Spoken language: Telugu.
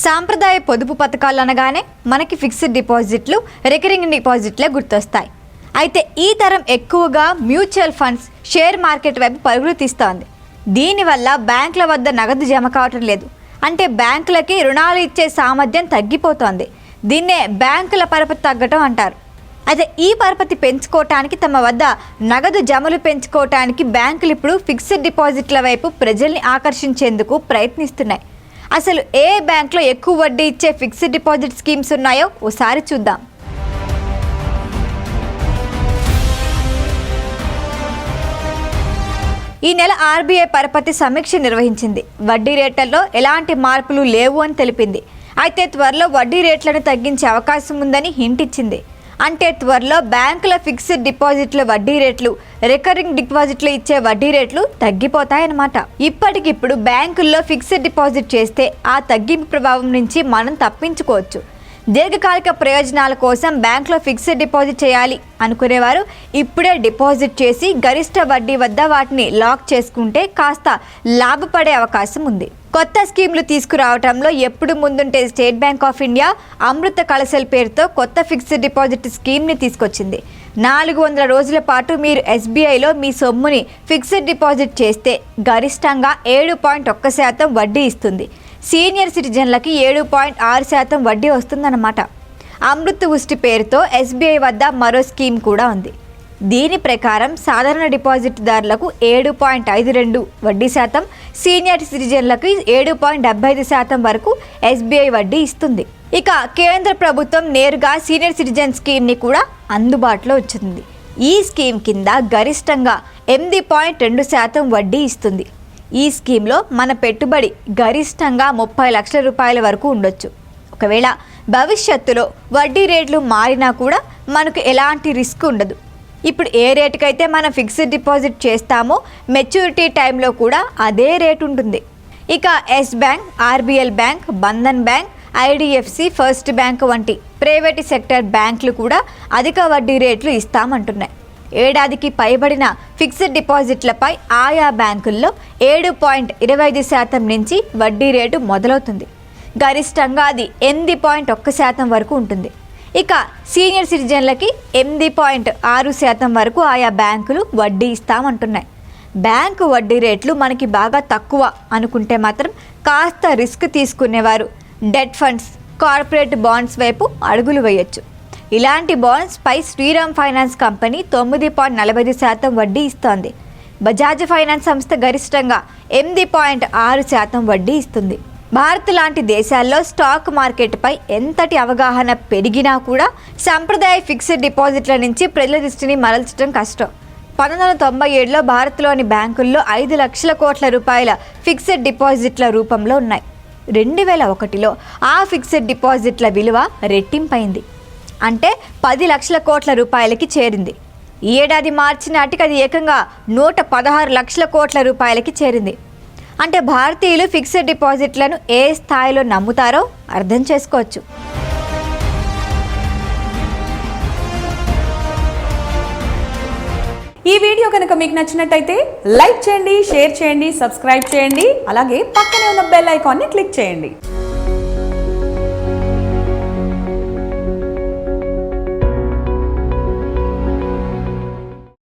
సాంప్రదాయ పొదుపు పథకాలు అనగానే మనకి ఫిక్స్డ్ డిపాజిట్లు, రికరింగ్ డిపాజిట్లే గుర్తొస్తాయి. అయితే ఈ తరం ఎక్కువగా మ్యూచువల్ ఫండ్స్, షేర్ మార్కెట్ వైపు పరుగులు తీస్తోంది. దీనివల్ల బ్యాంకుల వద్ద నగదు జమ కావటం లేదు. అంటే బ్యాంకులకి రుణాలు ఇచ్చే సామర్థ్యం తగ్గిపోతోంది. దీన్నే బ్యాంకుల పరపతి తగ్గటం అంటారు. అయితే ఈ పరపతి పెంచుకోవటానికి, తమ వద్ద నగదు జమలు పెంచుకోవటానికి బ్యాంకులు ఇప్పుడు ఫిక్స్డ్ డిపాజిట్ల వైపు ప్రజల్ని ఆకర్షించేందుకు ప్రయత్నిస్తున్నాయి. అసలు ఏ బ్యాంకులో ఎక్కువ వడ్డీ ఇచ్చే ఫిక్స్డ్ డిపాజిట్ స్కీమ్స్ ఉన్నాయో ఓసారి చూద్దాం. ఈ నెల ఆర్బీఐ పరపతి సమీక్ష నిర్వహించింది. వడ్డీ రేట్లలో ఎలాంటి మార్పులు లేవు అని తెలిపింది. అయితే త్వరలో వడ్డీ రేట్లను తగ్గించే అవకాశం ఉందని హింట్ ఇచ్చింది. అంటే త్వరలో బ్యాంకుల ఫిక్స్డ్ డిపాజిట్ల వడ్డీ రేట్లు, రికరింగ్ డిపాజిట్లు ఇచ్చే వడ్డీ రేట్లు తగ్గిపోతాయన్నమాట. ఇప్పటికిప్పుడు బ్యాంకుల్లో ఫిక్స్డ్ డిపాజిట్ చేస్తే ఆ తగ్గింపు ప్రభావం నుంచి మనం తప్పించుకోవచ్చు. దీర్ఘకాలిక ప్రయోజనాల కోసం బ్యాంకులో ఫిక్స్డ్ డిపాజిట్ చేయాలి అనుకునేవారు ఇప్పుడే డిపాజిట్ చేసి గరిష్ట వడ్డీ వద్ద వాటిని లాక్ చేసుకుంటే కాస్త లాభపడే అవకాశం ఉంది. కొత్త స్కీమ్లు తీసుకురావడంలో ఎప్పుడు ముందుంటే స్టేట్ బ్యాంక్ ఆఫ్ ఇండియా అమృత కలశల్ పేరుతో కొత్త ఫిక్స్డ్ డిపాజిట్ స్కీమ్ని తీసుకొచ్చింది. 400 రోజుల పాటు మీరు ఎస్బీఐలో మీ సొమ్ముని ఫిక్స్డ్ డిపాజిట్ చేస్తే గరిష్టంగా 7.1% వడ్డీ ఇస్తుంది. సీనియర్ సిటిజన్లకి 7.6% వడ్డీ వస్తుందన్నమాట. అమృత్ ఉష్టి పేరుతో ఎస్బీఐ వద్ద మరో స్కీమ్ కూడా ఉంది. దీని ప్రకారం సాధారణ డిపాజిట్దారులకు 7.52 వడ్డీ శాతం, సీనియర్ సిటిజన్లకు 7.75% వరకు ఎస్బీఐ వడ్డీ ఇస్తుంది. ఇక కేంద్ర ప్రభుత్వం నేరుగా సీనియర్ సిటిజన్ స్కీమ్ని కూడా అందుబాటులో ఉంచుతుంది. ఈ స్కీమ్ కింద గరిష్టంగా 8.2% వడ్డీ ఇస్తుంది. ఈ స్కీమ్లో మన పెట్టుబడి గరిష్టంగా 30 లక్షల రూపాయల వరకు ఉండొచ్చు. ఒకవేళ భవిష్యత్తులో వడ్డీ రేట్లు మారినా కూడా మనకు ఎలాంటి రిస్క్ ఉండదు. ఇప్పుడు ఏ రేటుకైతే మనం ఫిక్స్డ్ డిపాజిట్ చేస్తామో మెచ్యూరిటీ టైంలో కూడా అదే రేటు ఉంటుంది. ఇక Yes Bank, RBL Bank, Bandhan Bank, IDFC, First Bank వంటి ప్రైవేట్ సెక్టర్ బ్యాంకులు కూడా అధిక వడ్డీ రేట్లు ఇస్తామంటున్నాయి. ఏడాదికి పైబడిన ఫిక్స్డ్ డిపాజిట్లపై ఆయా బ్యాంకుల్లో 7.25% నుంచి వడ్డీ రేటు మొదలవుతుంది. గరిష్టంగా అది 8.1% వరకు ఉంటుంది. ఇక సీనియర్ సిటిజన్లకి 8.6% వరకు ఆయా బ్యాంకులు వడ్డీ ఇస్తామంటున్నాయి. బ్యాంకు వడ్డీ రేట్లు మనకి బాగా తక్కువ అనుకుంటే మాత్రం కాస్త రిస్క్ తీసుకునేవారు డెట్ ఫండ్స్, కార్పొరేట్ బాండ్స్ వైపు అడుగులు వేయొచ్చు. ఇలాంటి బాండ్స్ పై శ్రీరామ్ ఫైనాన్స్ కంపెనీ 9.45% వడ్డీ ఇస్తోంది. బజాజ్ ఫైనాన్స్ సంస్థ గరిష్టంగా 8.6% వడ్డీ ఇస్తుంది. భారత్ లాంటి దేశాల్లో స్టాక్ మార్కెట్పై ఎంతటి అవగాహన పెరిగినా కూడా సంప్రదాయ ఫిక్స్డ్ డిపాజిట్ల నుంచి ప్రజల దృష్టిని మరల్చడం కష్టం. 1997లో భారత్లోని బ్యాంకుల్లో 5 లక్షల కోట్ల రూపాయల ఫిక్స్డ్ డిపాజిట్ల రూపంలో ఉన్నాయి. 2001లో ఆ ఫిక్స్డ్ డిపాజిట్ల విలువ రెట్టింపైంది. అంటే 10 లక్షల కోట్ల రూపాయలకి చేరింది. ఈ ఏడాది మార్చి నాటికి అది ఏకంగా 116 లక్షల కోట్ల రూపాయలకి చేరింది. అంటే భారతీయులు ఫిక్స్డ్ డిపాజిట్లను ఏ స్థాయిలో నమ్ముతారో అర్థం చేసుకోవచ్చు. ఈ వీడియో కనుక మీకు నచ్చినట్టయితే లైక్ చేయండి, షేర్ చేయండి, సబ్స్క్రైబ్ చేయండి. అలాగే పక్కనే ఉన్న బెల్ ఐకాన్ని క్లిక్ చేయండి.